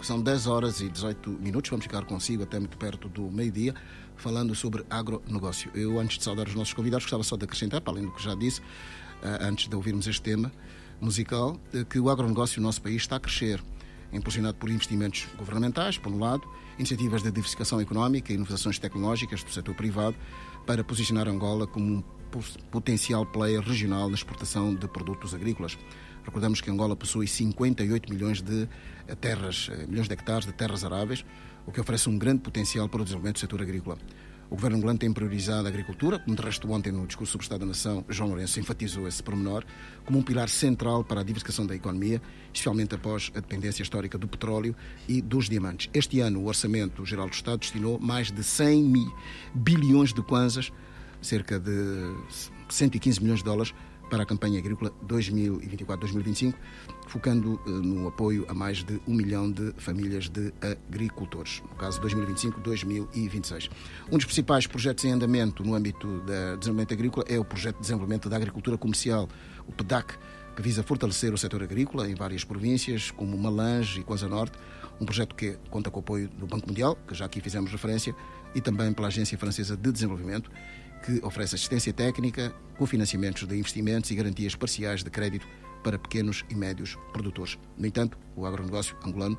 São 10 horas e 18 minutos. Vamos ficar consigo até muito perto do meio-dia, falando sobre agronegócio. Eu, antes de saudar os nossos convidados, gostava só de acrescentar, para além do que já disse, antes de ouvirmos este tema musical, que o agronegócio no nosso país está a crescer, impulsionado por investimentos governamentais, por um lado, iniciativas de diversificação económica e inovações tecnológicas do setor privado, para posicionar Angola como um potencial player regional na exportação de produtos agrícolas. Recordamos que Angola possui 58 milhões de hectares de terras aráveis, o que oferece um grande potencial para o desenvolvimento do setor agrícola. O governo angolano tem priorizado a agricultura, como de resto ontem no discurso sobre o Estado da Nação, João Lourenço enfatizou esse pormenor, como um pilar central para a diversificação da economia, especialmente após a dependência histórica do petróleo e dos diamantes. Este ano, o Orçamento Geral do Estado destinou mais de 100 bilhões de kwanzas, cerca de 115 milhões de dólares, para a campanha agrícola 2024-2025, focando no apoio a mais de 1 milhão de famílias de agricultores, no caso 2025-2026. Um dos principais projetos em andamento no âmbito do desenvolvimento agrícola é o Projeto de Desenvolvimento da Agricultura Comercial, o PDAC, que visa fortalecer o setor agrícola em várias províncias, como Malange e Kwanza Norte, um projeto que conta com o apoio do Banco Mundial, que já aqui fizemos referência, e também pela Agência Francesa de Desenvolvimento, que oferece assistência técnica, cofinanciamentos de investimentos e garantias parciais de crédito para pequenos e médios produtores. No entanto, o agronegócio angolano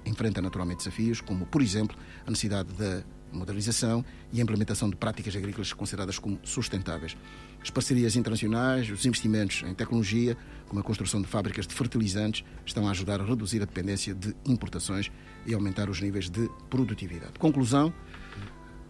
enfrenta naturalmente desafios, como, por exemplo, a necessidade da modernização e a implementação de práticas agrícolas consideradas como sustentáveis. As parcerias internacionais, os investimentos em tecnologia, como a construção de fábricas de fertilizantes, estão a ajudar a reduzir a dependência de importações e aumentar os níveis de produtividade. Conclusão,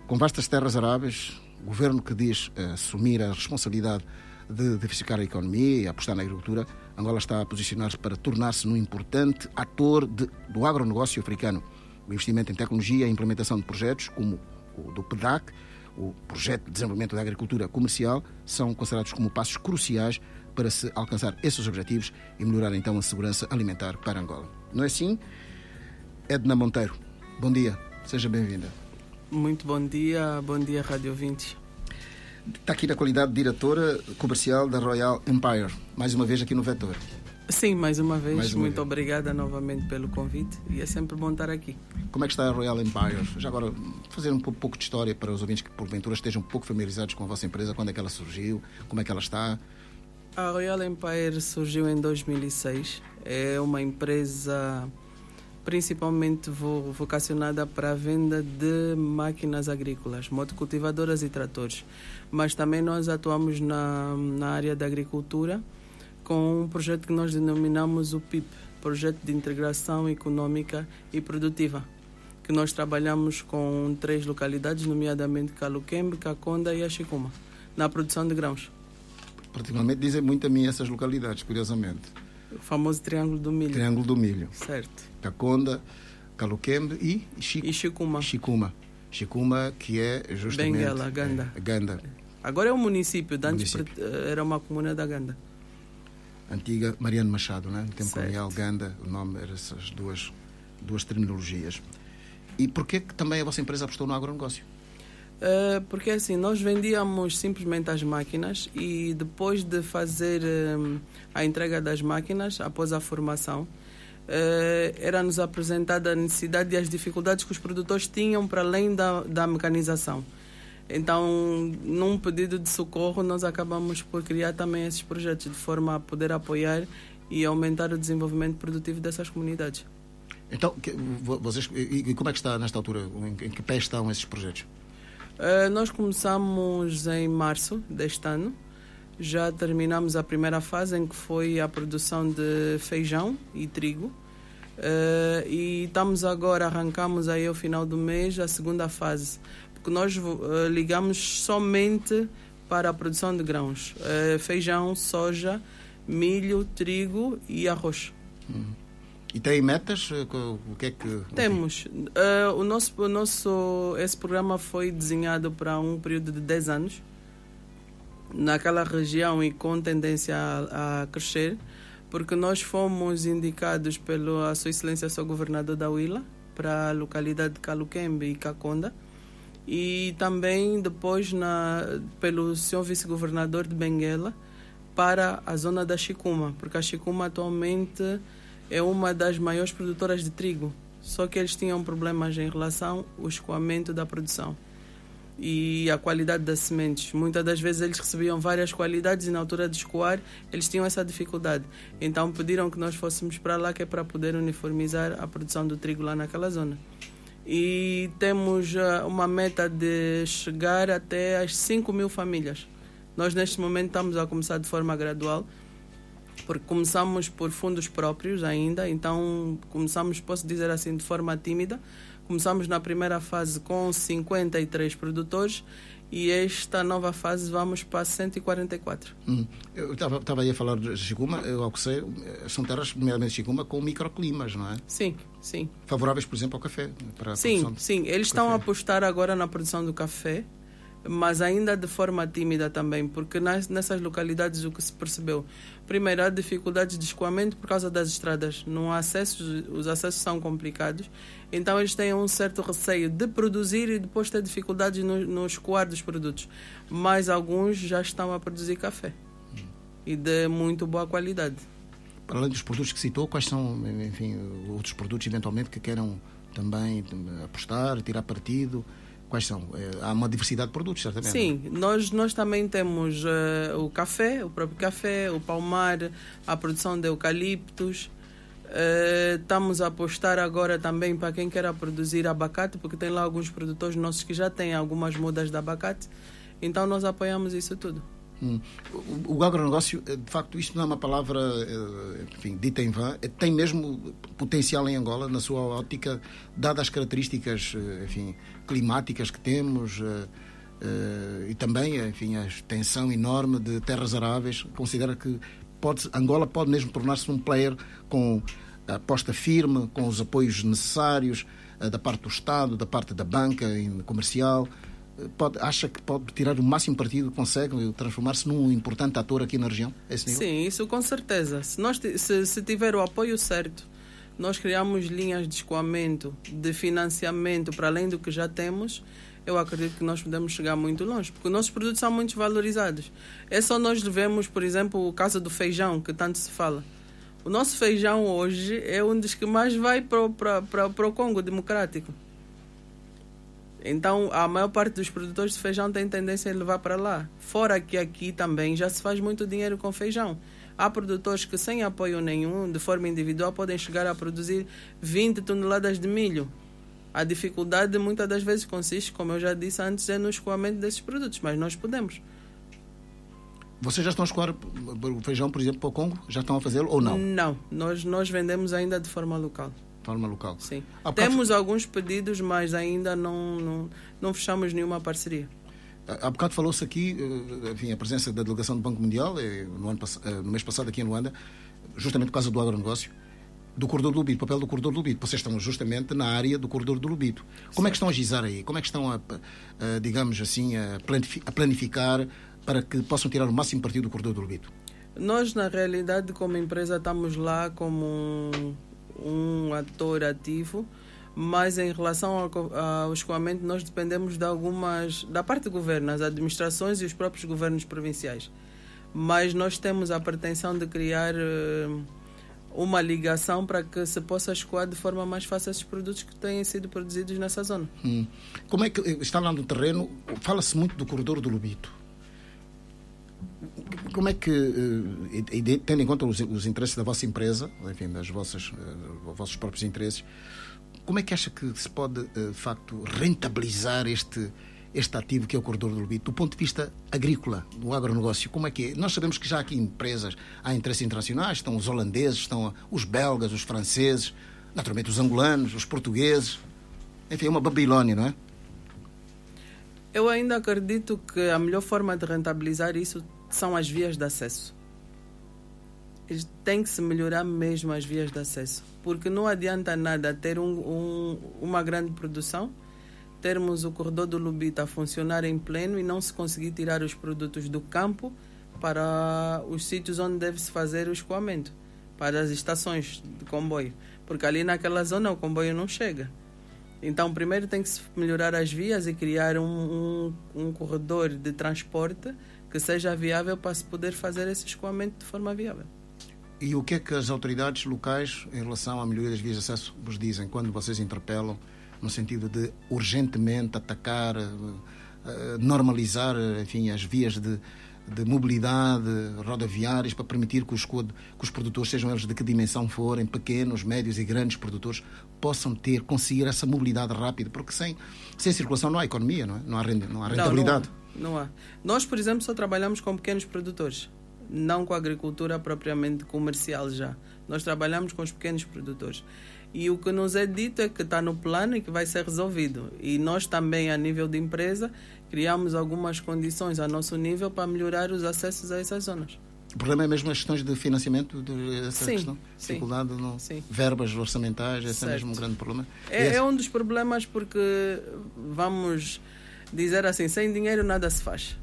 com vastas terras aráveis, o governo que diz assumir a responsabilidade de diversificar a economia e apostar na agricultura, Angola está a posicionar-se para tornar-se num importante ator do agronegócio africano. O investimento em tecnologia e a implementação de projetos como o do PDAC, o Projeto de Desenvolvimento da Agricultura Comercial, são considerados como passos cruciais para se alcançar esses objetivos e melhorar então a segurança alimentar para Angola. Não é assim? Edna Monteiro, bom dia, seja bem-vinda. Muito bom dia Rádio Ouvintes. Está aqui na qualidade de diretora comercial da Royal Empire, mais uma vez aqui no Vetor. Sim, mais uma vez. Muito obrigada novamente pelo convite e é sempre bom estar aqui. Como é que está a Royal Empire? Já agora, fazer um pouco de história para os ouvintes que porventura estejam um pouco familiarizados com a vossa empresa, quando é que ela surgiu, como é que ela está? A Royal Empire surgiu em 2006, é uma empresa principalmente vocacionada para a venda de máquinas agrícolas, motocultivadoras e tratores. Mas também nós atuamos na área da agricultura com um projeto que nós denominamos o PIP, Projeto de Integração Econômica e Produtiva, que nós trabalhamos com 3 localidades, nomeadamente Caluquembe, Caconda e Axicuma, na produção de grãos. Particularmente dizem muito a mim essas localidades, curiosamente. O famoso Triângulo do Milho. Triângulo do Milho. Certo. Caconda, Caluquembe e Xicuma. Xicuma, que é justamente... Benguela, Ganda. Ganda. Agora é um município, antes era uma comuna da Ganda. Antiga Mariano Machado, né? No tempo certo. colonial, Ganda, o nome eram essas duas terminologias. E porquê que também a vossa empresa apostou no agronegócio? Porque assim, nós vendíamos simplesmente as máquinas e depois de fazer a entrega das máquinas, após a formação, era-nos apresentada a necessidade e as dificuldades que os produtores tinham para além da mecanização. Então, num pedido de socorro, nós acabamos por criar também esses projetos, de forma a poder apoiar e aumentar o desenvolvimento produtivo dessas comunidades. Então, vocês, e como é que está nesta altura? Em que pé estão esses projetos? Nós começamos em março deste ano. Já terminamos a primeira fase, em que foi a produção de feijão e trigo. E arrancamos aí ao final do mês a segunda fase, porque nós ligamos somente para a produção de grãos. Feijão, soja, milho, trigo e arroz. E tem metas? O que é que... Temos. Esse programa foi desenhado para um período de 10 anos naquela região e com tendência a crescer, porque nós fomos indicados pela Sua Excelência Sr. Governador da Huila para a localidade de Caluquembe e Caconda, e também depois pelo Sr. Vice-Governador de Benguela para a zona da Xicuma, porque a Xicuma atualmente é uma das maiores produtoras de trigo só que eles tinham problemas em relação ao escoamento da produção e a qualidade das sementes. Muitas das vezes eles recebiam várias qualidades e na altura de escoar eles tinham essa dificuldade. Então pediram que nós fôssemos para lá, que é para poder uniformizar a produção do trigo lá naquela zona. E temos uma meta de chegar até às 5.000 famílias. Nós neste momento estamos a começar de forma gradual, porque começamos por fundos próprios ainda, então começamos, posso dizer assim, de forma tímida. Começamos na primeira fase com 53 produtores e esta nova fase vamos para 144. Eu estava aí a falar de Chicuma, ao que sei, são terras, nomeadamente Chicuma, com microclimas, não é? Sim, sim. Favoráveis, por exemplo, ao café? Para a sim, sim. Eles estão a apostar agora na produção do café, mas ainda de forma tímida também, porque nessas localidades o que se percebeu, primeiro, há dificuldades de escoamento por causa das estradas, não há acessos, os acessos são complicados, então eles têm um certo receio de produzir e depois ter dificuldades no escoar dos produtos, mas alguns já estão a produzir café e de muito boa qualidade. Para além dos produtos que citou, quais são, enfim, outros produtos eventualmente que queiram também apostar, tirar partido? Quais são? Há uma diversidade de produtos, certamente. Sim, nós também temos o café, o próprio café, o palmar, a produção de eucaliptos. Estamos a apostar agora também para quem quer produzir abacate, porque tem lá alguns produtores nossos que já têm algumas mudas de abacate. Então nós apoiamos isso tudo. O agronegócio, de facto, isto não é uma palavra, enfim, dita em vão, tem mesmo potencial em Angola, na sua ótica, dadas as características, enfim, climáticas que temos e também, enfim, a extensão enorme de terras aráveis. Considera que Angola pode mesmo tornar-se um player com a aposta firme, com os apoios necessários da parte do Estado, da parte da banca comercial. Acha que pode tirar o máximo partido que consegue, transformar-se num importante ator aqui na região? Esse nível? Sim, isso com certeza. Se tiver o apoio certo, nós criamos linhas de escoamento, de financiamento, para além do que já temos, eu acredito que nós podemos chegar muito longe, porque os nossos produtos são muito valorizados. É só nós vemos, por exemplo, o caso do feijão, que tanto se fala. O nosso feijão hoje é um dos que mais vai para o Congo Democrático. Então, a maior parte dos produtores de feijão tem tendência a levar para lá. Fora que aqui também já se faz muito dinheiro com feijão. Há produtores que, sem apoio nenhum, de forma individual, podem chegar a produzir 20 toneladas de milho. A dificuldade, muitas das vezes, consiste, como eu já disse antes, no escoamento desses produtos, mas nós podemos. Vocês já estão a escoar o feijão, por exemplo, para o Congo? Já estão a fazê-lo ou não? Não, nós vendemos ainda de forma local. Forma local. Sim. Temos alguns pedidos, mas ainda não fechamos nenhuma parceria. Há bocado falou-se aqui, enfim, a presença da delegação do Banco Mundial no mês passado aqui em Luanda, justamente por causa do agronegócio, do corredor do Lubito, papel do corredor do Lubito. Vocês estão justamente na área do corredor do Lubito. Como é que estão a gizar aí? Como é que estão digamos assim, a planificar para que possam tirar o máximo partido do corredor do Lubito? Nós, na realidade, como empresa, estamos lá como um ator ativo, mas em relação ao escoamento nós dependemos da parte do governo, as administrações e os próprios governos provinciais. Mas nós temos a pretensão de criar uma ligação para que se possa escoar de forma mais fácil esses produtos que têm sido produzidos nessa zona. Como é que está lá no terreno? Fala-se muito do corredor do Lubito. Como é que, tendo em conta os interesses da vossa empresa, enfim, dos vossos próprios interesses, como é que acha que se pode, de facto, rentabilizar este ativo que é o corredor do Lubito, do ponto de vista agrícola, do agronegócio? Como é que é? Nós sabemos que já há aqui empresas, há interesses internacionais, estão os holandeses, estão os belgas, os franceses, naturalmente os angolanos, os portugueses. Enfim, é uma Babilónia, não é? Eu ainda acredito que a melhor forma de rentabilizar isso são as vias de acesso. Tem que se melhorar mesmo as vias de acesso, porque não adianta nada ter uma grande produção, termos o corredor do Lubito a funcionar em pleno e não se conseguir tirar os produtos do campo para os sítios onde deve-se fazer o escoamento, para as estações de comboio, porque ali naquela zona o comboio não chega. Então, primeiro tem que se melhorar as vias e criar um corredor de transporte que seja viável para se poder fazer esse escoamento de forma viável. E o que é que as autoridades locais, em relação à melhoria das vias de acesso, vos dizem quando vocês interpelam no sentido de urgentemente atacar, normalizar, enfim, as vias de mobilidade rodoviárias para permitir que os produtores, sejam eles de que dimensão forem, pequenos, médios e grandes produtores, possam conseguir essa mobilidade rápida, porque sem circulação não há economia, não é? Não há rentabilidade. Não há. Nós, por exemplo, só trabalhamos com pequenos produtores, não com a agricultura propriamente comercial já. Nós trabalhamos com os pequenos produtores. E o que nos é dito é que está no plano e que vai ser resolvido. E nós também, a nível de empresa, criamos algumas condições a nosso nível para melhorar os acessos a essas zonas. O problema é mesmo as questões de financiamento, essa questão? Dificuldade, verbas orçamentais, esse é mesmo um grande problema? É um dos problemas, porque, vamos dizer assim, sem dinheiro nada se faz.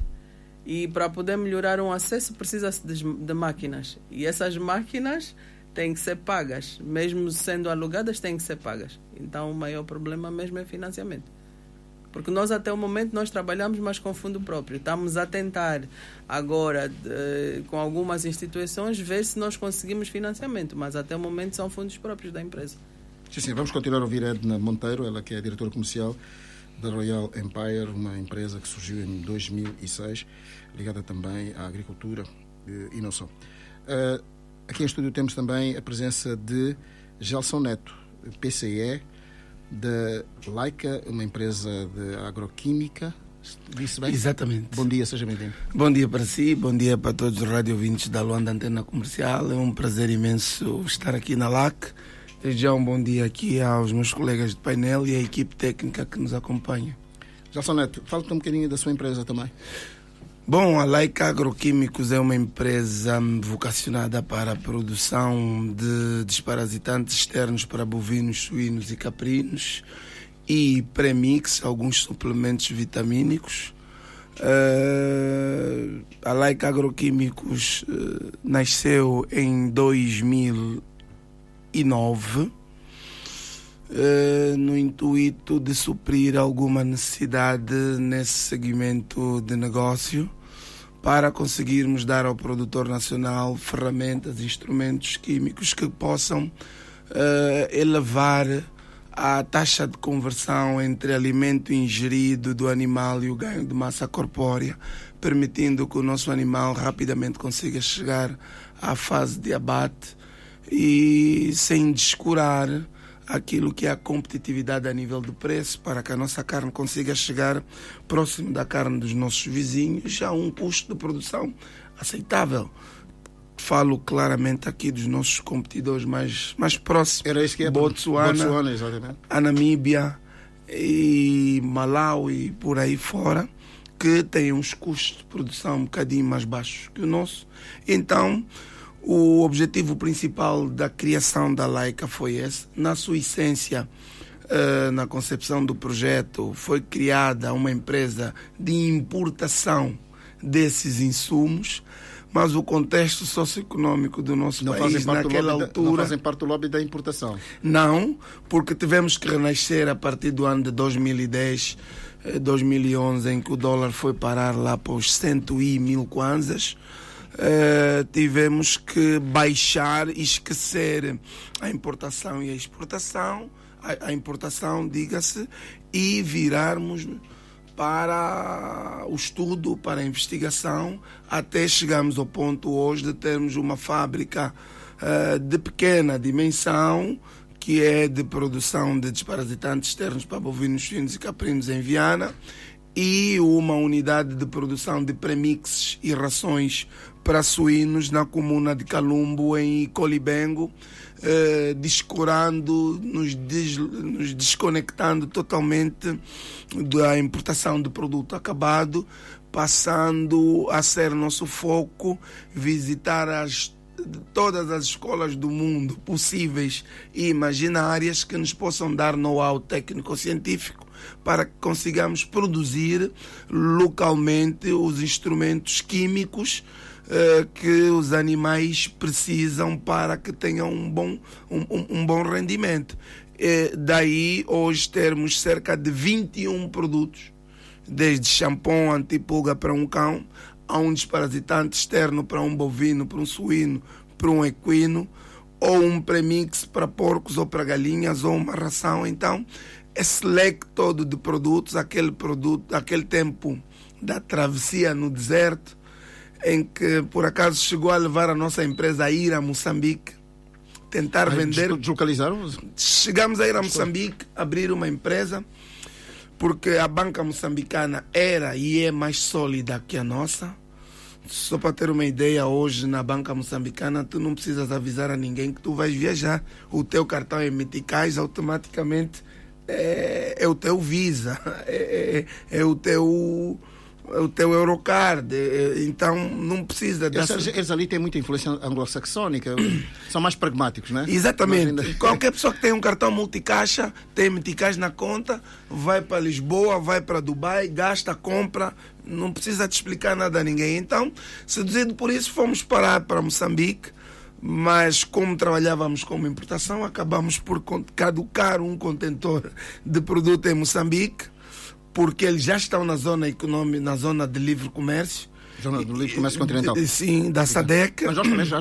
E para poder melhorar um acesso precisa-se de máquinas. E essas máquinas têm que ser pagas. Mesmo sendo alugadas, têm que ser pagas. Então o maior problema mesmo é financiamento. Porque nós até o momento nós trabalhamos mais com fundo próprio. Estamos a tentar agora, com algumas instituições, ver se nós conseguimos financiamento. Mas até o momento são fundos próprios da empresa. Sim, vamos continuar a ouvir Edna Monteiro, ela que é a diretora comercial da Royal Empire, uma empresa que surgiu em 2006, ligada também à agricultura e não só. Aqui em estúdio temos também a presença de Gelson Neto, PCE, da Laica, uma empresa de agroquímica. Disse bem? Exatamente. Bom dia, seja bem-vindo. Bom dia para si, bom dia para todos os radio-ouvintes da Luanda Antena Comercial. É um prazer imenso estar aqui na LAC. Desde já um bom dia aqui aos meus colegas de painel e à equipe técnica que nos acompanha. Gelson Neto, fala-te um bocadinho da sua empresa também. Bom, a Laica Agroquímicos é uma empresa vocacionada para a produção de desparasitantes externos para bovinos, suínos e caprinos e premix, alguns suplementos vitamínicos. A Laica Agroquímicos nasceu em 2009 no intuito de suprir alguma necessidade nesse segmento de negócio, para conseguirmos dar ao produtor nacional ferramentas e instrumentos químicos que possam elevar a taxa de conversão entre alimento ingerido do animal e o ganho de massa corpórea, permitindo que o nosso animal rapidamente consiga chegar à fase de abate e sem descurar aquilo que é a competitividade a nível de preço, para que a nossa carne consiga chegar próximo da carne dos nossos vizinhos a um custo de produção aceitável. Falo claramente aqui dos nossos competidores mais próximos. Era isso que é Botsuana, exatamente. A Namíbia e Malau e por aí fora, que têm uns custos de produção um bocadinho mais baixos que o nosso. Então, o objetivo principal da criação da Laica foi esse. Na sua essência, na concepção do projeto, foi criada uma empresa de importação desses insumos, mas o contexto socioeconômico do nosso país naquela altura... Não fazem parte do lobby da importação? Não, porque tivemos que renascer a partir do ano de 2010, 2011, em que o dólar foi parar lá para os 100.000 kwanzas. Tivemos que baixar e esquecer a importação e a exportação, a importação, diga-se, e virarmos para o estudo, para a investigação, até chegarmos ao ponto hoje de termos uma fábrica de pequena dimensão, que é de produção de desparasitantes externos para bovinos, suínos e caprinos em Viana, e uma unidade de produção de premixes e rações para suínos na comuna de Calumbo, em Colibengo, descurando, nos desconectando totalmente da importação de produto acabado, passando a ser nosso foco visitar todas as escolas do mundo possíveis e imaginárias que nos possam dar know-how técnico-científico para que consigamos produzir localmente os instrumentos químicos que os animais precisam para que tenham um bom rendimento. Daí hoje termos cerca de 21 produtos, desde shampoo antipulga para um cão, a um desparasitante externo para um bovino, para um suíno, para um equino, ou um premix para porcos ou para galinhas, ou uma ração. Então, esse leque todo de produtos, aquele tempo da travessia no deserto, em que por acaso chegou a levar a nossa empresa a ir a Moçambique, tentar vender. Deslocalizaram? Chegamos a ir a Moçambique, abrir uma empresa, porque a banca moçambicana era e é mais sólida que a nossa. Só para ter uma ideia, hoje na banca moçambicana tu não precisas avisar a ninguém que tu vais viajar. O teu cartão é meticais, automaticamente é o teu Visa, é o teu Eurocard, então não precisa dessa... Eles ali têm muita influência anglo-saxónica, são mais pragmáticos, não é? Exatamente. Qualquer pessoa que tem um cartão multicaixa, tem meticais na conta, vai para Lisboa, vai para Dubai, gasta, compra, não precisa te explicar nada a ninguém. Então, seduzido por isso, fomos parar para Moçambique, mas como trabalhávamos como importação, acabamos por caducar um contentor de produto em Moçambique, porque eles já estão na zona econômica, na zona de livre comércio. Zona do livre comércio continental. Sim, da SADC. Mas nós também já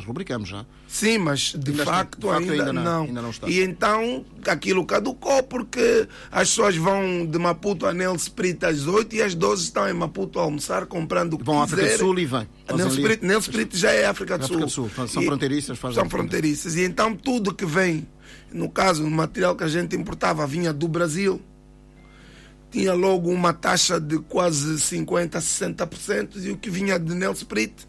rubricamos já. Sim, mas de facto ainda não está. E então aquilo caducou, porque as pessoas vão de Maputo a Nelsprit às 8 e às 12 estão em Maputo a almoçar, comprando o que vão à África do Sul e vêm. Nelsprit já é África do Sul. São fronteiriças. São fronteiriças. E então tudo que vem, no caso, o material que a gente importava vinha do Brasil, tinha logo uma taxa de quase 50%, 60%, e o que vinha de Nelsprit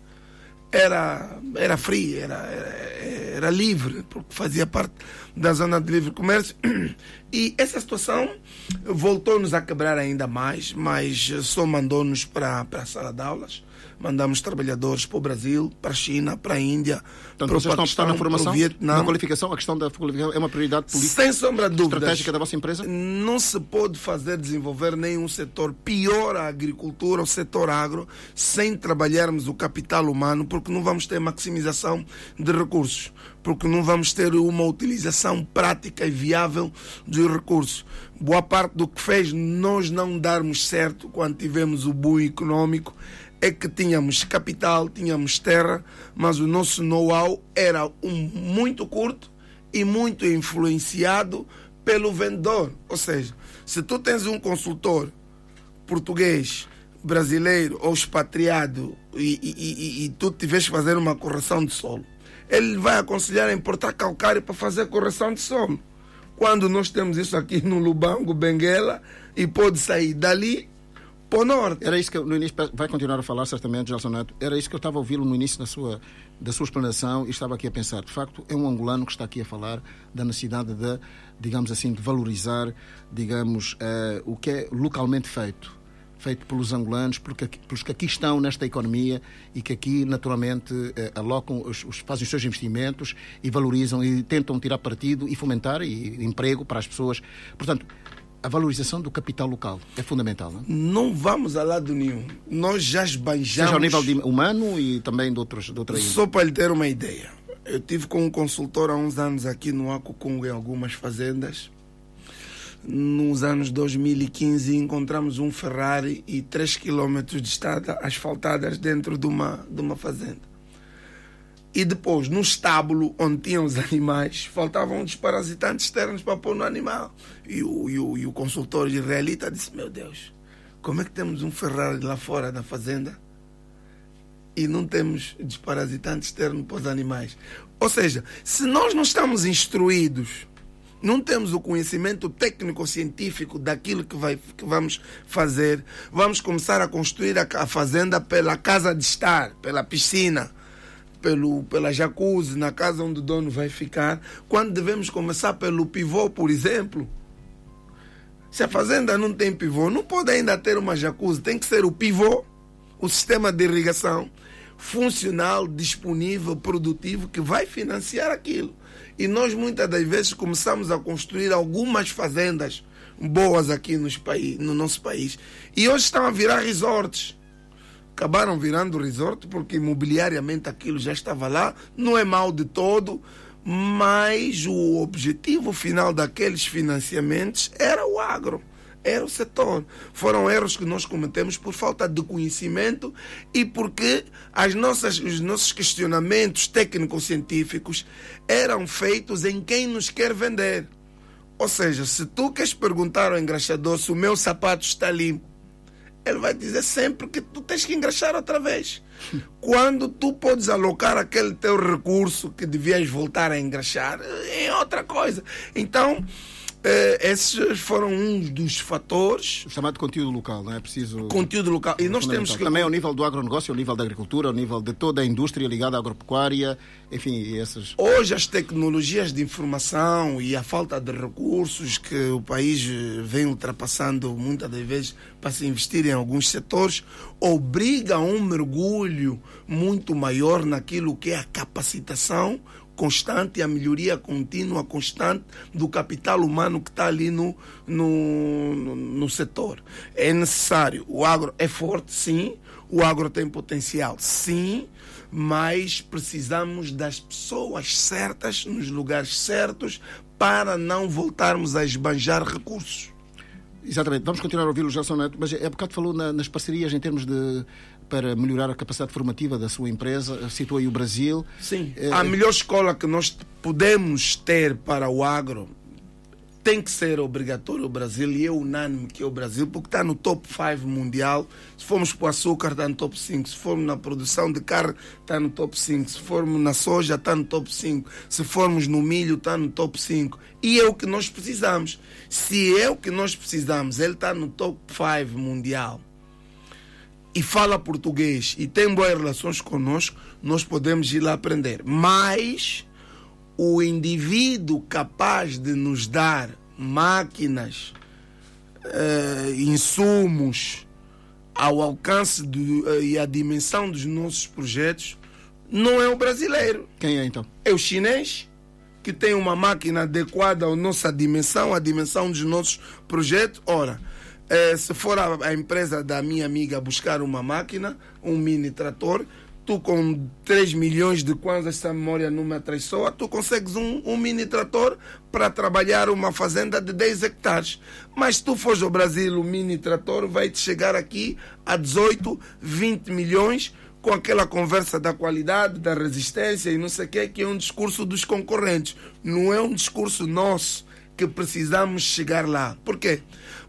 era free, era livre, porque fazia parte da zona de livre comércio. E essa situação voltou-nos a quebrar ainda mais, mas só mandou-nos para a sala de aulas. Mandamos trabalhadores para o Brasil, para a China, para a Índia, para o Paquistão, estão na formação, para o Vietnã. Na qualificação, a questão da qualificação é uma prioridade política. Sem sombra de dúvidas. Estratégica da vossa empresa? Não se pode desenvolver nenhum setor, pior a agricultura, o setor agro, sem trabalharmos o capital humano, porque não vamos ter maximização de recursos, porque não vamos ter uma utilização prática e viável dos recursos. Boa parte do que fez nós não darmos certo quando tivemos o boom econômico é que tínhamos capital, tínhamos terra, mas o nosso know-how era muito curto e muito influenciado pelo vendedor. Ou seja, se tu tens um consultor português, brasileiro ou expatriado e tu tiveres que fazer uma correção de solo, ele vai aconselhar a importar calcário para fazer correção de solo. Quando nós temos isso aqui no Lubango, Benguela, e pode sair dali para o norte. Era isso que eu, no início, vai continuar a falar certamente, Gelson Neto, era isso que eu estava a ouvi-lo no início da sua explanação, e estava aqui a pensar, de facto, é um angolano que está aqui a falar da necessidade de, digamos assim, de valorizar, digamos, o que é localmente feito pelos angolanos, pelos que aqui estão nesta economia e que aqui naturalmente alocam, fazem os seus investimentos e valorizam e tentam tirar partido e fomentar emprego para as pessoas. Portanto, a valorização do capital local é fundamental, não é? Não vamos a lado nenhum. Nós já esbanjamos... Seja ao nível humano e também de outra índole. Só para lhe ter uma ideia. Eu tive com um consultor há uns anos aqui no Acucungo, em algumas fazendas. Nos anos 2015 encontramos um Ferrari e 3 km de estrada asfaltadas dentro de uma fazenda. E depois, no estábulo onde tinham os animais, faltavam desparasitantes externos para pôr no animal. E o consultor israelita disse, meu Deus, como é que temos um Ferrari lá fora da fazenda e não temos desparasitante externo para os animais? Ou seja, se nós não estamos instruídos, não temos o conhecimento técnico-científico daquilo que vamos fazer, vamos começar a construir a fazenda pela casa de estar, pela piscina, pela jacuzzi, na casa onde o dono vai ficar, quando devemos começar pelo pivô, por exemplo. Se a fazenda não tem pivô, não pode ainda ter uma jacuzzi, tem que ser o pivô, o sistema de irrigação funcional, disponível, produtivo, que vai financiar aquilo. E nós muitas das vezes começamos a construir algumas fazendas boas aqui no nosso país. E hoje estão a virar resorts. Acabaram virando resort porque imobiliariamente aquilo já estava lá. Não é mal de todo, mas o objetivo final daqueles financiamentos era o agro. era o setor. Foram erros que nós cometemos por falta de conhecimento e porque os nossos questionamentos técnico-científicos eram feitos em quem nos quer vender. Ou seja, se tu queres perguntar ao engraxador se o meu sapato está limpo, ele vai dizer sempre que tu tens que engraxar outra vez. Quando tu podes alocar aquele teu recurso que devias voltar a engraxar, é outra coisa. Então, esses foram uns dos fatores. O chamado conteúdo local, não é preciso. Conteúdo local. E nós temos que... Também ao nível do agronegócio, ao nível da agricultura, ao nível de toda a indústria ligada à agropecuária, enfim, essas. Hoje as tecnologias de informação e a falta de recursos que o país vem ultrapassando muitas das vezes para se investir em alguns setores, obriga a um mergulho muito maior naquilo que é a capacitação constante, a melhoria contínua, constante do capital humano que está ali no setor. É necessário. O agro é forte, sim. O agro tem potencial, sim. Mas precisamos das pessoas certas, nos lugares certos, para não voltarmos a esbanjar recursos. Exatamente. Vamos continuar a ouvir o Gelson Neto, mas há bocado falou nas parcerias em termos de... para melhorar a capacidade formativa da sua empresa, citou aí o Brasil. Sim, a melhor escola que nós podemos ter para o agro tem que ser obrigatório o Brasil, e é unânime que é o Brasil, porque está no top 5 mundial. Se formos para o açúcar, está no top 5. Se formos na produção de carne, está no top 5. Se formos na soja, está no top 5. Se formos no milho, está no top 5. E é o que nós precisamos. Se é o que nós precisamos, ele está no top 5 mundial e fala português e tem boas relações conosco, nós podemos ir lá aprender. Mas o indivíduo capaz de nos dar máquinas, insumos ao alcance e à dimensão dos nossos projetos não é o brasileiro. Quem é então? É o chinês, que tem uma máquina adequada à nossa dimensão, à dimensão dos nossos projetos. Ora, se for a empresa da minha amiga buscar uma máquina, um mini trator, tu com 3 milhões de kwanzas, se a memória não me atraiçoa, tu consegues um mini trator para trabalhar uma fazenda de 10 hectares. Mas se tu fores ao Brasil, o mini trator vai te chegar aqui a 18, 20 milhões, com aquela conversa da qualidade, da resistência e não sei o que é um discurso dos concorrentes. Não é um discurso nosso que precisamos chegar lá. Por quê?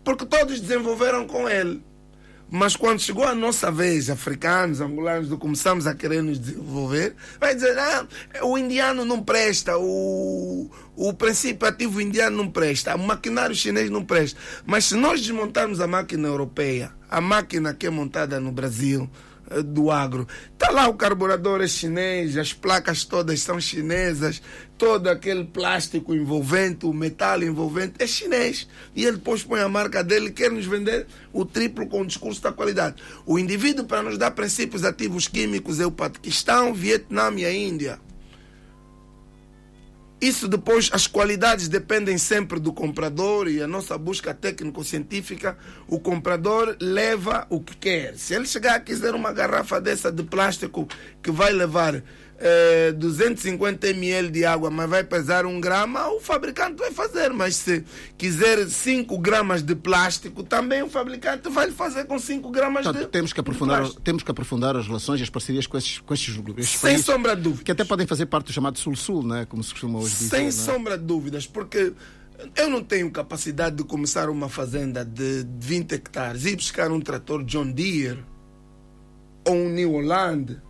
Porque todos desenvolveram com ele. Mas quando chegou a nossa vez, africanos, angolanos, começamos a querer nos desenvolver, vai dizer, o indiano não presta, o princípio ativo indiano não presta, o maquinário chinês não presta. Mas se nós desmontarmos a máquina europeia, a máquina que é montada no Brasil, do agro, está lá o carburador é chinês, as placas todas são chinesas, todo aquele plástico envolvente, o metal envolvente é chinês, e ele depois põe a marca dele e quer nos vender o triplo com o discurso da qualidade. O indivíduo para nos dar princípios ativos químicos é o Paquistão, Vietnã e a Índia. Isso depois, as qualidades dependem sempre do comprador e a nossa busca técnico-científica, o comprador leva o que quer. Se ele chegar a quiser uma garrafa dessa de plástico que vai levar 250 ml de água, mas vai pesar 1 grama, o fabricante vai fazer. Mas se quiser 5 gramas de plástico, também o fabricante vai fazer com 5 gramas de temos que aprofundar as relações e as parcerias com esses países. Sem sombra de dúvidas. Que até podem fazer parte do chamado Sul-Sul, não é? Como se costuma hoje dizer. Sem sombra de dúvidas, porque eu não tenho capacidade de começar uma fazenda de 20 hectares e buscar um trator John Deere ou um New Holland.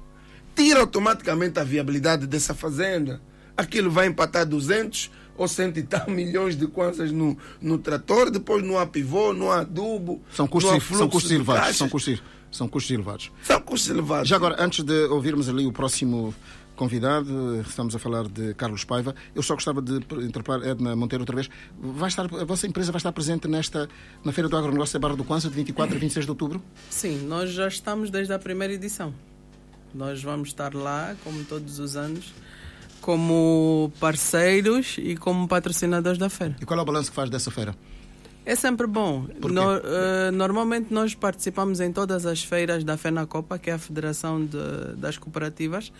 Tira automaticamente a viabilidade dessa fazenda. Aquilo vai empatar 200 ou 100 e tal milhões de kwanzas no trator, depois não há pivô, não há adubo, são custos elevados. São custos elevados. Já agora, antes de ouvirmos ali o próximo convidado, estamos a falar de Carlos Paiva, eu só gostava de interpelar Edna Monteiro outra vez. A vossa empresa vai estar presente na Feira do Agronegócio da Barra do Kwanza, de 24 a 26 de outubro? Sim, nós já estamos desde a primeira edição. Nós vamos estar lá, como todos os anos, como parceiros e como patrocinadores da feira. E qual é o balanço que faz dessa feira? É sempre bom. Normalmente nós participamos em todas as feiras da FENACOPA, que é a Federação das Cooperativas,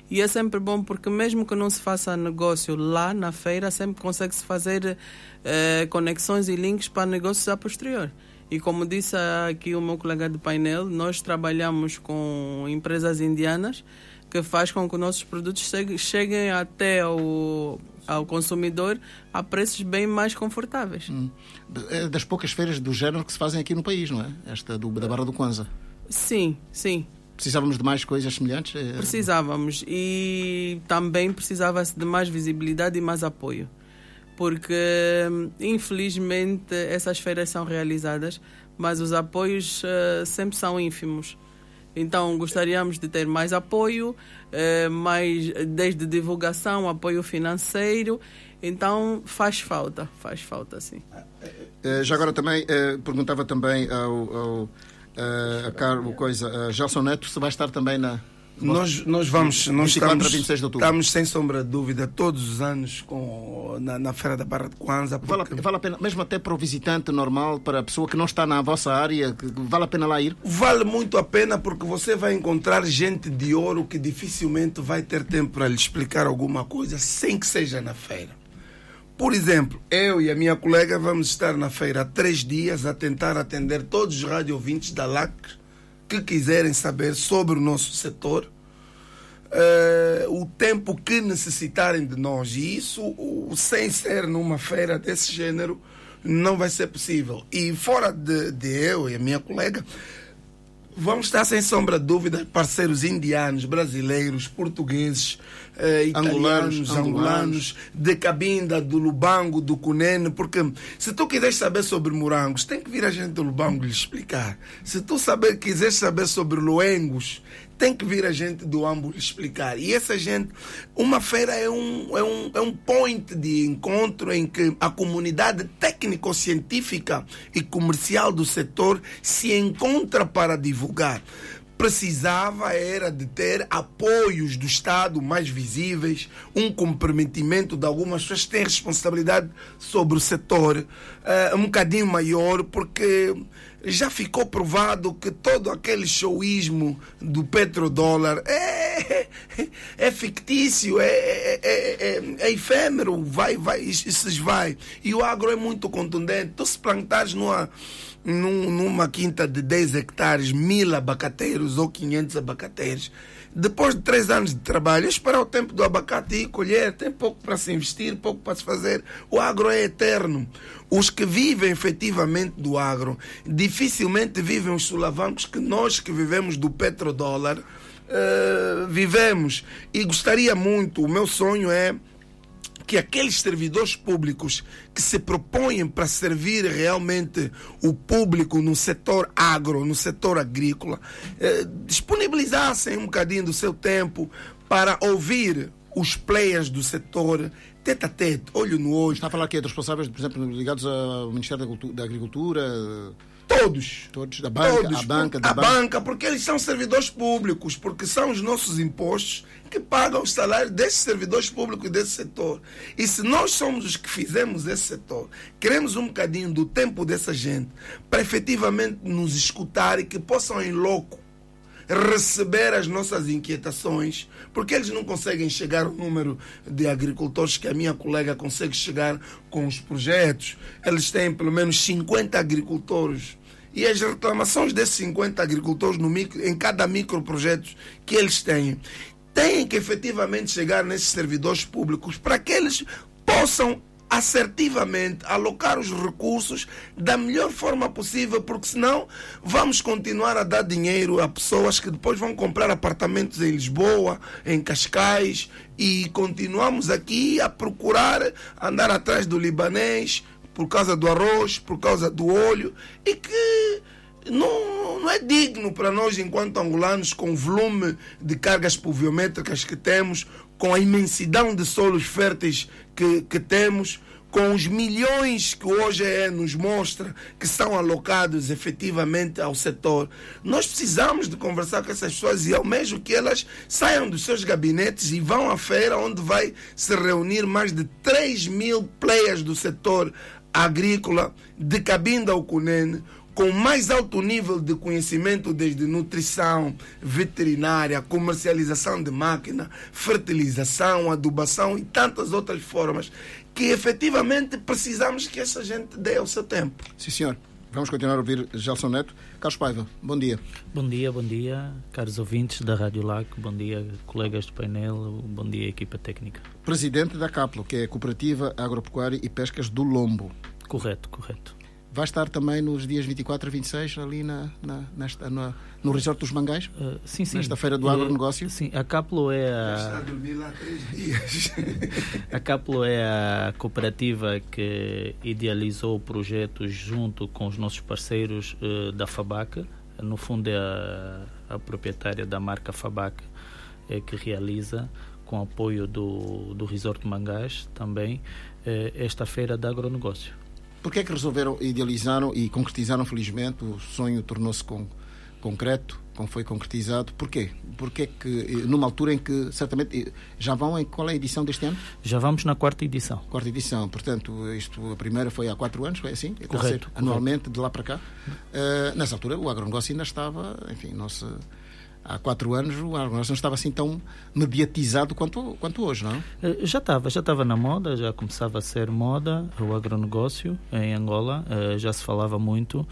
E é sempre bom porque mesmo que não se faça negócio lá na feira, sempre consegue-se fazer conexões e links para negócios a posterior. E como disse aqui o meu colega de painel, nós trabalhamos com empresas indianas que faz com que os nossos produtos cheguem até ao consumidor a preços bem mais confortáveis. É das poucas feiras do género que se fazem aqui no país, não é? Esta da Barra do Kwanza. Sim. Precisávamos de mais coisas semelhantes? Precisávamos. E também precisava-se de mais visibilidade e mais apoio. Porque, infelizmente, essas feiras são realizadas, mas os apoios sempre são ínfimos. Então, gostaríamos de ter mais apoio, desde divulgação, apoio financeiro. Então, faz falta sim. Já agora também, perguntava também ao Gelson Neto se vai estar também na... Nós estamos sem sombra de dúvida todos os anos na Feira da Barra de Kwanza. Vale a pena, mesmo até para o visitante normal, para a pessoa que não está na vossa área, vale a pena lá ir? Vale muito a pena, porque você vai encontrar gente de ouro que dificilmente vai ter tempo para lhe explicar alguma coisa sem que seja na feira. Por exemplo, eu e a minha colega vamos estar na feira há 3 dias a tentar atender todos os radio-ouvintes da LAC que quiserem saber sobre o nosso setor, o tempo que necessitarem de nós. E isso, sem ser numa feira desse género, não vai ser possível. E fora de eu e a minha colega, vamos estar sem sombra de dúvida parceiros indianos, brasileiros, portugueses, italianos, angolanos, de Cabinda, do Lubango, do Cunene, porque se tu quiseres saber sobre morangos, tem que vir a gente do Lubango lhe explicar. Se tu quiseres saber sobre luengos, tem que vir a gente do Ambo lhe explicar. E essa gente, uma feira é um point de encontro em que a comunidade técnico-científica e comercial do setor se encontra para divulgar. Precisava era de ter apoios do Estado mais visíveis, um comprometimento de algumas pessoas que têm responsabilidade sobre o setor um bocadinho maior, porque já ficou provado que todo aquele showismo do petrodólar é fictício, é efêmero, vai, isso vai. E o agro é muito contundente. Tu se plantares numa quinta de 10 hectares, 1000 abacateiros ou 500 abacateiros, depois de 3 anos de trabalho, esperar o tempo do abacate e colher, tem pouco para se investir, pouco para se fazer. O agro é eterno. Os que vivem efetivamente do agro dificilmente vivem os solavancos que nós que vivemos do petrodólar vivemos. E gostaria muito, o meu sonho é que aqueles servidores públicos que se propõem para servir realmente o público no setor agro, no setor agrícola, disponibilizassem um bocadinho do seu tempo para ouvir os players do setor, tete a tete, olho no olho. Está a falar aqui dos responsáveis, por exemplo, ligados ao Ministério da Agricultura? Todos. Da banca, a banca, porque eles são servidores públicos, porque são os nossos impostos que pagam os salários desses servidores públicos desse setor. E se nós somos os que fizemos esse setor, queremos um bocadinho do tempo dessa gente para efetivamente nos escutar e que possam em loco receber as nossas inquietações, porque eles não conseguem chegar ao número de agricultores que a minha colega consegue chegar com os projetos. Eles têm pelo menos 50 agricultores. E as reclamações desses 50 agricultores em cada microprojeto que eles têm que efetivamente chegar nesses servidores públicos para que eles possam assertivamente alocar os recursos da melhor forma possível, porque senão vamos continuar a dar dinheiro a pessoas que depois vão comprar apartamentos em Lisboa, em Cascais, e continuamos aqui a procurar andar atrás do libanês por causa do arroz, por causa do óleo, e que não é digno para nós enquanto angolanos, com o volume de cargas pluviométricas que temos, com a imensidão de solos férteis que temos, com os milhões que hoje nos mostra que são alocados efetivamente ao setor. Nós precisamos de conversar com essas pessoas e almejo que elas saiam dos seus gabinetes e vão à feira, onde vai se reunir mais de 3.000 players do setor agrícola, de Cabinda ao Cunene, com mais alto nível de conhecimento, desde nutrição, veterinária, comercialização de máquina, fertilização, adubação e tantas outras formas que efetivamente precisamos que essa gente dê ao seu tempo. Sim, senhor. Vamos continuar a ouvir Gelson Neto. Carlos Paiva, bom dia. Bom dia, caros ouvintes da Rádio LAC, bom dia, colegas do painel, bom dia, equipa técnica. Presidente da CAPLO, que é a Cooperativa Agropecuária e Pescas do Lombo. Correto. Vai estar também nos dias 24 a 26 ali no Resort dos Mangais? Sim. Nesta feira do agronegócio? Sim, a CAPLO é está a dormir lá 3 dias. A CAPLO é a cooperativa que idealizou o projeto junto com os nossos parceiros da FABAC. No fundo é a proprietária da marca FABAC que realiza, com apoio do Resort Mangás também, esta feira de agronegócio. Por que é que resolveram, idealizaram e concretizaram felizmente? O sonho tornou-se concreto, como foi concretizado. Porquê? Porque é que, numa altura em que, certamente, já vão em qual é a edição deste ano? Já vamos na quarta edição. Portanto, a primeira foi há 4 anos, foi assim? Correto. Anualmente, de lá para cá. Nessa altura, o agronegócio ainda estava, enfim, há 4 anos o agronegócio não estava assim tão mediatizado quanto hoje, não? Já estava na moda, já começava a ser moda o agronegócio em Angola, já se falava muito.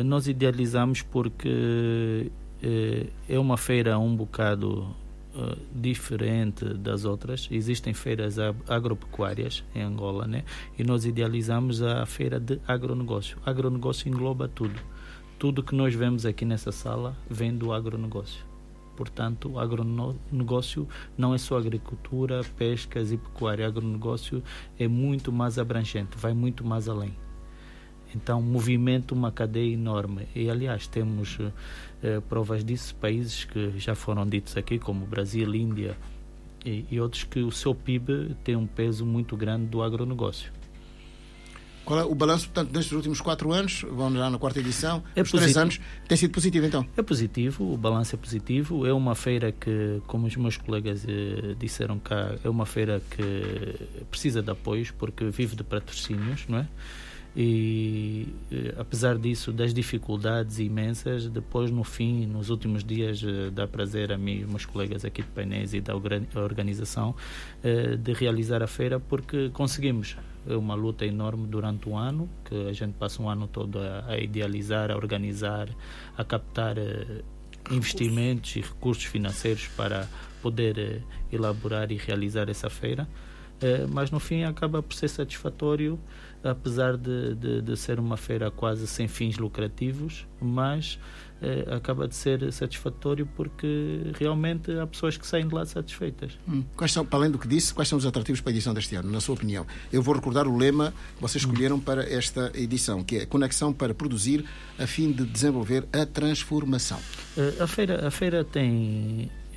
Nós idealizamos porque é uma feira um bocado diferente das outras. Existem feiras agropecuárias em Angola, né? E nós idealizamos a feira de agronegócio. Agronegócio engloba tudo. Tudo que nós vemos aqui nessa sala vem do agronegócio. Portanto, o agronegócio não é só agricultura, pescas e pecuária. O agronegócio é muito mais abrangente, vai muito mais além. Então, movimenta uma cadeia enorme. E, aliás, temos provas disso, países que já foram ditos aqui, como Brasil, Índia e outros, que o seu PIB tem um peso muito grande do agronegócio. Qual é o balanço, portanto, destes últimos 4 anos, vamos já na quarta edição, os 3 anos, tem sido positivo então? É positivo, o balanço é positivo. É uma feira que, como os meus colegas disseram cá, é uma feira que precisa de apoios, porque vive de patrocínios, não é? E apesar disso, das dificuldades imensas, depois no fim, nos últimos dias, dá prazer a mim e meus colegas aqui de painéis e da organização de realizar a feira, porque conseguimos. É uma luta enorme durante o ano, que a gente passa um ano todo a idealizar, a organizar, a captar investimentos e recursos financeiros para poder elaborar e realizar essa feira. Mas no fim acaba por ser satisfatório, apesar de ser uma feira quase sem fins lucrativos, mas acaba de ser satisfatório porque realmente há pessoas que saem de lá satisfeitas. Quais são, para além do que disse, quais são os atrativos para a edição deste ano, na sua opinião? Eu vou recordar o lema que vocês escolheram para esta edição, que é Conexão para Produzir, a fim de desenvolver a transformação. A feira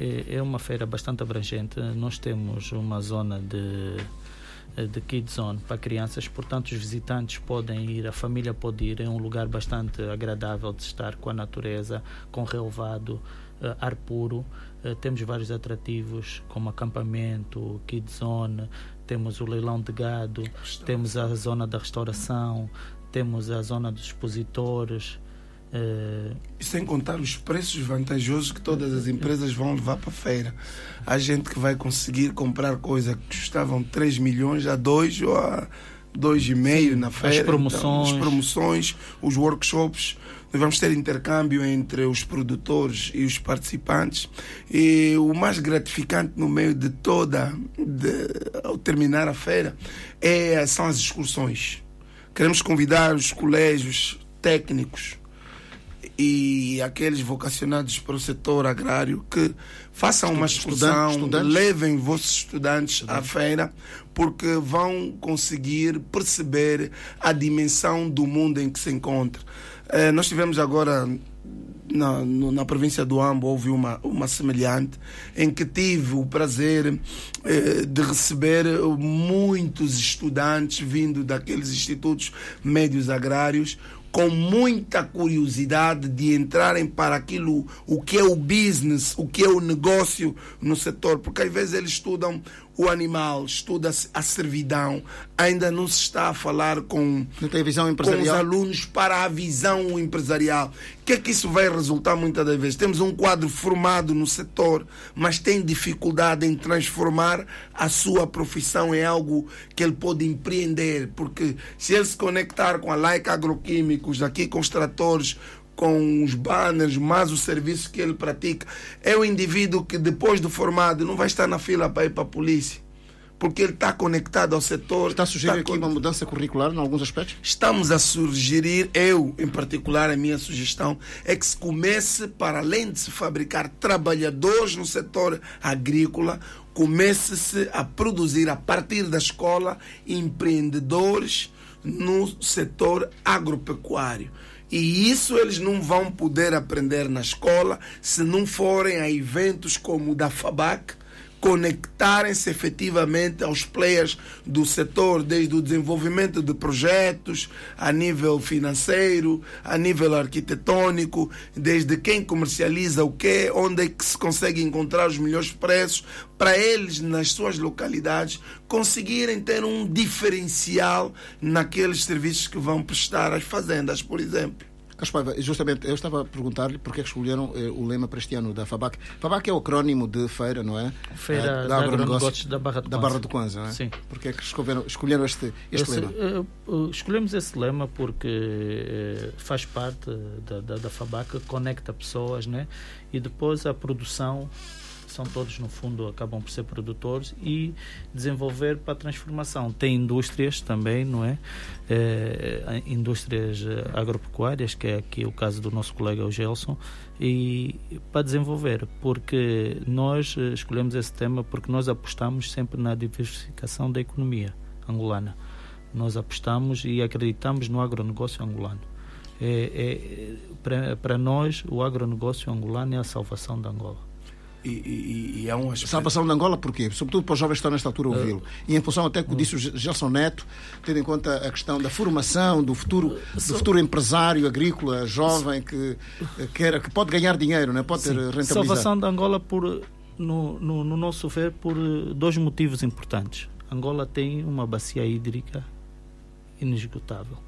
é uma feira bastante abrangente. Nós temos uma zona de Kids Zone para crianças, portanto os visitantes podem ir, a família pode ir, é um lugar bastante agradável de estar, com a natureza, com relevado, ar puro. Temos vários atrativos como acampamento, Kids Zone, temos o leilão de gado, temos a zona da restauração, temos a zona dos expositores. E sem contar os preços vantajosos que todas as empresas vão levar para a feira. Há gente que vai conseguir comprar coisas que custavam 3 milhões a 2 ou a 2,5 na feira. As promoções. Então, as promoções, os workshops. Nós vamos ter intercâmbio entre os produtores e os participantes. E o mais gratificante no meio de ao terminar a feira, são as excursões. Queremos convidar os colégios técnicos e aqueles vocacionados para o setor agrário que façam uma excursão, levem vossos estudantes à feira, porque vão conseguir perceber a dimensão do mundo em que se encontra. Nós tivemos agora na província do Ambo, houve uma semelhante, em que tive o prazer de receber muitos estudantes vindo daqueles institutos médios agrários, com muita curiosidade de entrarem para aquilo, o que é o business, o que é o negócio no setor, porque às vezes eles estudam o animal, estuda a servidão, ainda não se está a falar com os alunos para a visão empresarial. O que é que isso vai resultar muitas das vezes? Temos um quadro formado no setor, mas tem dificuldade em transformar a sua profissão em algo que ele pode empreender, porque se ele se conectar com a Like Agroquímicos, aqui com os tratores, com os banners, mais o serviço que ele pratica, é o indivíduo que depois de formado não vai estar na fila para ir para a polícia, porque ele está conectado ao setor. Está a sugerir aqui uma mudança curricular em alguns aspectos? Estamos a sugerir, eu em particular, a minha sugestão é que se comece, para além de se fabricar trabalhadores no setor agrícola, comece-se a produzir a partir da escola empreendedores no setor agropecuário. E isso eles não vão poder aprender na escola se não forem a eventos como o da FABAC, conectarem-se efetivamente aos players do setor, desde o desenvolvimento de projetos a nível financeiro, a nível arquitetônico, desde quem comercializa o quê, onde é que se consegue encontrar os melhores preços, para eles, nas suas localidades, conseguirem ter um diferencial naqueles serviços que vão prestar às fazendas, por exemplo. Carlos Paiva, justamente, eu estava a perguntar-lhe porque é que escolheram o lema para este ano da FABAC. FABAC é o acrónimo de feira, não é? Feira da Agronegócios da Barra do Kwanza, não é? Sim. Porque é que escolheram este lema? Escolhemos esse lema porque faz parte da FABAC, conecta pessoas, né? E depois a produção, são todos no fundo acabam por ser produtores, e desenvolver para a transformação. Tem indústrias também, não é? Indústrias agropecuárias, que é aqui o caso do nosso colega o Gelson, e para desenvolver, porque nós escolhemos esse tema porque nós apostamos sempre na diversificação da economia angolana. Nós apostamos e acreditamos no agronegócio angolano. Para nós, o agronegócio angolano é a salvação da Angola. E é um aspecto... Salvação de Angola porquê? Sobretudo para os jovens que estão nesta altura a ouvi-lo. E em função até que disse o Gelson Neto, tendo em conta a questão da formação, do futuro empresário agrícola jovem que pode ganhar dinheiro, não é? Pode ter rentabilidade. Salvação de Angola, no nosso ver, por dois motivos importantes. Angola tem uma bacia hídrica inesgotável.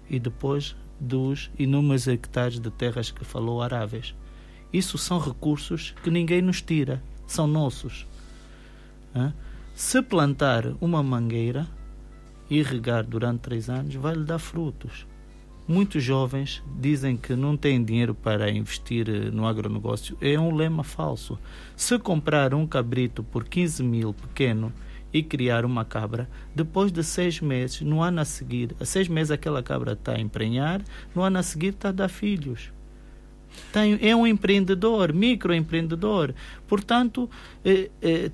E depois dos inúmeros hectares de terras que falou aráveis. Isso são recursos que ninguém nos tira, são nossos. Se plantar uma mangueira e regar durante 3 anos, vai lhe dar frutos. Muitos jovens dizem que não têm dinheiro para investir no agronegócio. É um lema falso. Se comprar um cabrito por 15 mil pequeno e criar uma cabra, depois de 6 meses, no ano a seguir, a 6 meses aquela cabra está a emprenhar, no ano a seguir está a dar filhos. É um empreendedor, microempreendedor. Portanto,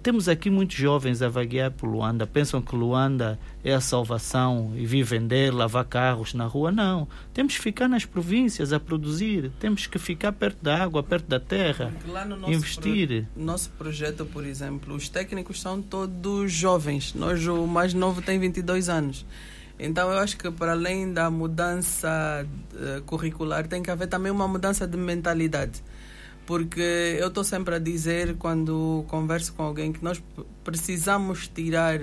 temos aqui muitos jovens a vaguear por Luanda, pensam que Luanda é a salvação e vivem dele, lavar carros na rua. Não, temos que ficar nas províncias a produzir, temos que ficar perto da água, perto da terra, lá no investir. Nosso projeto, por exemplo, os técnicos são todos jovens. O mais novo tem 22 anos. Então, eu acho que para além da mudança curricular, tem que haver também uma mudança de mentalidade. Porque eu estou sempre a dizer, quando converso com alguém, que nós precisamos tirar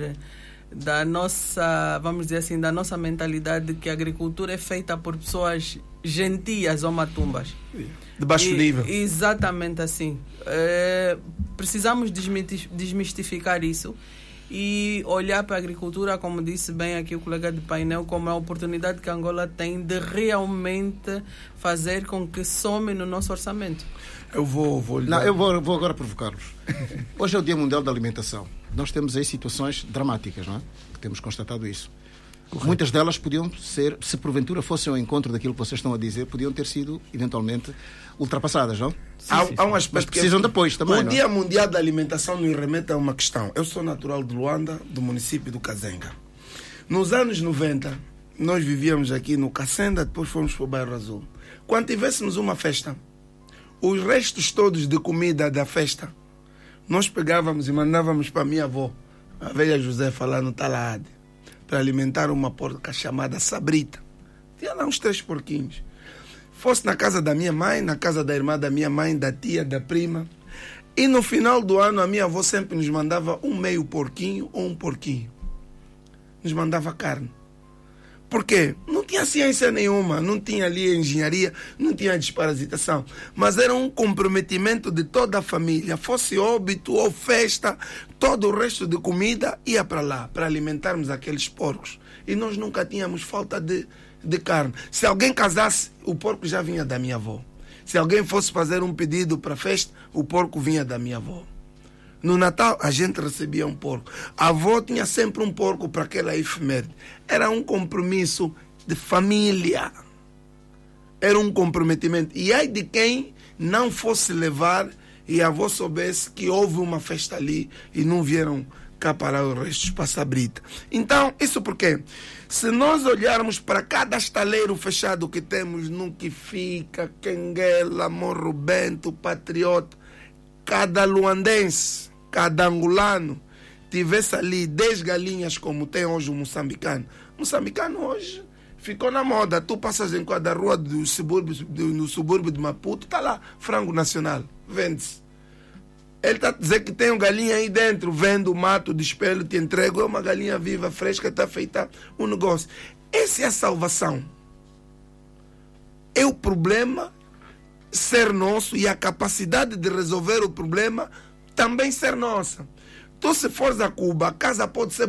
da nossa, vamos dizer assim, da nossa mentalidade que a agricultura é feita por pessoas gentias ou matumbas. De baixo nível. Exatamente assim. Precisamos desmistificar isso e olhar para a agricultura, como disse bem aqui o colega de painel, como a oportunidade que a Angola tem de realmente fazer com que some no nosso orçamento. Eu vou agora provocá-los. Hoje é o Dia Mundial da Alimentação. Nós temos aí situações dramáticas, não é? Que temos constatado isso. Correto. Muitas delas podiam ser, se porventura fossem ao encontro daquilo que vocês estão a dizer, podiam ter sido, eventualmente, ultrapassadas, não? Há um aspecto. Mas precisam de apoio também. O Dia Mundial da Alimentação nos remete a uma questão. Eu sou natural de Luanda, do município do Kazenga. Nos anos 90, nós vivíamos aqui no Cacenda, depois fomos para o Bairro Azul. Quando tivéssemos uma festa, os restos todos de comida da festa, nós pegávamos e mandávamos para a minha avó, a velha Josefa, lá no Talaade, para alimentar uma porca chamada Sabrita, Tinha lá uns 3 porquinhos. Fosse na casa da minha mãe, na casa da irmã da minha mãe, da tia, da prima. E no final do ano, a minha avó sempre nos mandava um meio porquinho ou um porquinho. Nos mandava carne. Por quê? Não tinha ciência nenhuma, não tinha ali engenharia, não tinha desparasitação. Mas era um comprometimento de toda a família. Fosse óbito ou festa, todo o resto de comida ia para lá, para alimentarmos aqueles porcos. E nós nunca tínhamos falta de carne. Se alguém casasse, o porco já vinha da minha avó. Se alguém fosse fazer um pedido para a festa, o porco vinha da minha avó. No Natal, a gente recebia um porco. A avó tinha sempre um porco para aquela efeméride. Era um compromisso de família. Era um comprometimento. E ai de quem não fosse levar e a avó soubesse que houve uma festa ali e não vieram cá para os restos, para a sabrita. Então, isso por quê? Se nós olharmos para cada estaleiro fechado que temos no que fica, Quenguela, Morro Bento, Patriota, cada luandense, cada angolano tivesse ali 10 galinhas como tem hoje o moçambicano. O moçambicano hoje ficou na moda. Tu passas em cada rua no subúrbio de Maputo, está lá, frango nacional, vende-se. Ele está a dizer que tem uma galinha aí dentro, vendo o mato de espelho, te entrego, é uma galinha viva, fresca, está feita um negócio. Essa é a salvação. É o problema ser nosso e a capacidade de resolver o problema também ser nossa. Tu, se fores a Cuba, a casa pode ser